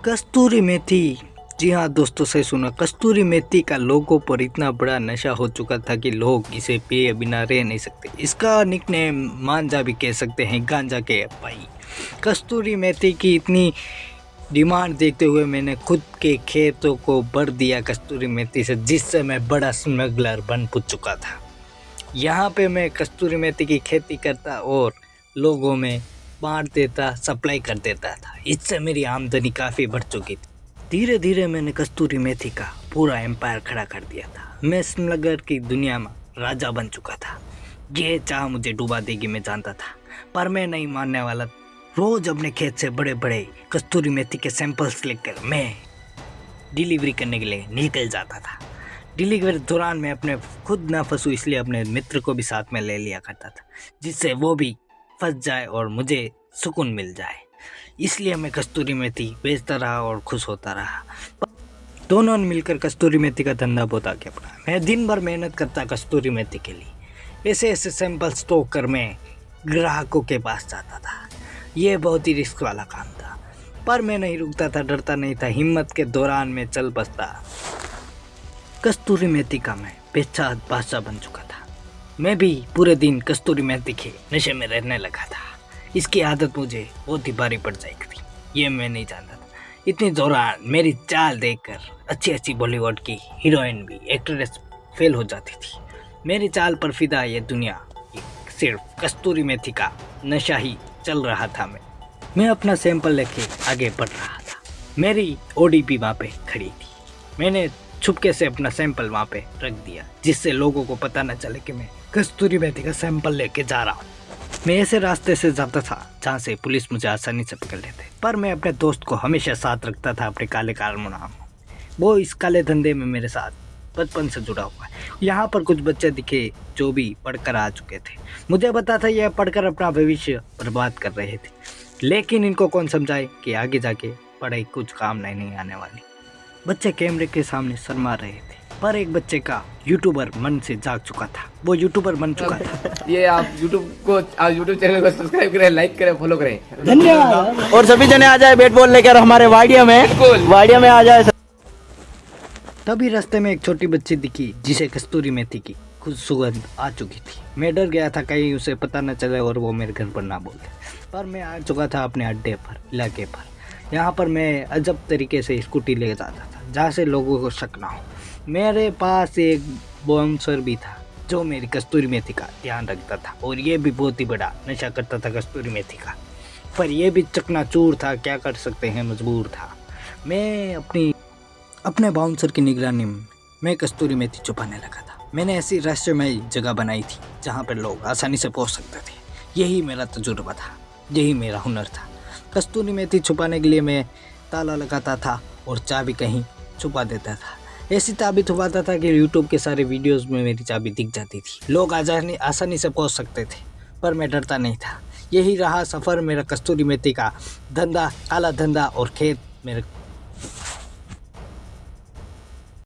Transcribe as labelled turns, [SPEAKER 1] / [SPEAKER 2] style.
[SPEAKER 1] कस्तूरी मेथी। जी हाँ दोस्तों, सही सुना। कस्तूरी मेथी का लोगों पर इतना बड़ा नशा हो चुका था कि लोग इसे पिए बिना रह नहीं सकते। इसका निकनेम मांझा भी कह सकते हैं, गांजा के भाई। कस्तूरी मेथी की इतनी डिमांड देखते हुए मैंने खुद के खेतों को भर दिया कस्तूरी मेथी से, जिससे मैं बड़ा स्मगलर बन चुका था। यहाँ पे मैं कस्तूरी मेथी की खेती करता और लोगों में बांट देता, सप्लाई कर देता था। इससे मेरी आमदनी काफ़ी बढ़ चुकी थी। धीरे धीरे मैंने कस्तूरी मेथी का पूरा एम्पायर खड़ा कर दिया था। मैं स्मगलर की दुनिया में राजा बन चुका था। ये चाह मुझे डुबा देगी, मैं जानता था, पर मैं नहीं मानने वाला। रोज़ अपने खेत से बड़े बड़े कस्तूरी मेथी के सैंपल्स लेकर मैं डिलीवरी करने के लिए निकल जाता था। डिलीवरी दौरान मैं अपने खुद ना फंसूँ इसलिए अपने मित्र को भी साथ में ले लिया करता था, जिससे वो भी फंस जाए और मुझे सुकून मिल जाए। इसलिए मैं कस्तूरी मेथी बेचता रहा और खुश होता रहा। दोनों ने मिलकर कस्तूरी मेथी का धंधा बहुत आगे बढ़ा। मैं दिन भर मेहनत करता कस्तूरी मेथी के लिए। ऐसे ऐसे सैंपल स्टॉक कर मैं ग्राहकों के पास जाता था। ये बहुत ही रिस्क वाला काम था, पर मैं नहीं रुकता था, डरता नहीं था। हिम्मत के दौरान मैं चल बसता। कस्तूरी मेथी का मैं बेचा बादशाह बन चुका था। मैं भी पूरे दिन कस्तूरी मेथी के नशे में रहने लगा था। इसकी आदत मुझे बहुत ही भारी पड़ जाएगी, ये मैं नहीं जानता था। इतनी दौरान मेरी चाल देखकर अच्छी अच्छी बॉलीवुड की हीरोइन भी एक्ट्रेस फेल हो जाती थी। मेरी चाल पर फिदा ये दुनिया, सिर्फ कस्तूरी मेथी का नशा ही चल रहा था। मैं अपना सैंपल लेके आगे बढ़ रहा था। मेरी ओडीपी वहाँ पे खड़ी थी। मैंने छुपके से अपना सैंपल वहाँ पे रख दिया, जिससे लोगों को पता न चले कि मैं कस्तूरी मेथी का सैंपल लेके जा रहा हूँ। मैं ऐसे रास्ते से जाता था जहाँ से पुलिस मुझे आसानी से पकड़ लेते, पर मैं अपने दोस्त को हमेशा साथ रखता था अपने काले कारनामों। वो इस काले धंधे में मेरे साथ बचपन से जुड़ा हुआ है। यहाँ पर कुछ बच्चे दिखे जो भी पढ़कर आ चुके थे। मुझे पता था यह पढ़कर अपना भविष्य बर्बाद कर रहे थे, लेकिन इनको कौन समझाए कि आगे जाके पढ़ाई कुछ काम नहीं आने वाली। बच्चे कैमरे के सामने शर्मा रहे थे, पर एक बच्चे का यूट्यूबर मन से जाग चुका था। वो यूट्यूबर बन चुका था।
[SPEAKER 2] ये आप यूट्यूब चैनल को सब्सक्राइब करें, लाइक करें, फॉलो करें।
[SPEAKER 3] धन्यवाद। और सभी जने आ जाए बैट बॉल लेकर हमारे वाडिया में आ जाए।
[SPEAKER 1] तभी रास्ते में एक छोटी बच्ची दिखी जिसे कस्तूरी मेथी की खुद सुगंध आ चुकी थी। मैं डर गया था कहीं उसे पता न चले और वो मेरे घर पर ना बोले, पर मैं आ चुका था अपने अड्डे पर, इलाके पर। यहाँ पर मैं अजब तरीके से स्कूटी ले जाता था जहाँ से लोगों को शक ना हो। मेरे पास एक बाउंसर भी था जो मेरी कस्तूरी मेथी का ध्यान रखता था, और ये भी बहुत ही बड़ा नशा करता था कस्तूरी मेथी का। पर यह भी चकनाचूर था, क्या कर सकते हैं, मजबूर था। मैं अपने बाउंसर की निगरानी में मैं कस्तूरी मेथी छुपाने लगा था। मैंने ऐसी रहस्यमय जगह बनाई थी जहाँ पर लोग आसानी से पहुँच सकते थे। यही मेरा तजुर्बा था, यही मेरा हुनर था। कस्तूरी मेथी छुपाने के लिए मैं ताला लगाता था और चाबी कहीं छुपा देता था। ऐसी चाबी छुपाता था कि यूट्यूब के सारे वीडियोस में मेरी चाबी दिख जाती थी। लोग आसानी से पहुंच सकते थे, पर मैं डरता नहीं था। यही रहा सफ़र मेरा कस्तूरी मेथी का धंधा, काला धंधा और खेत मेरे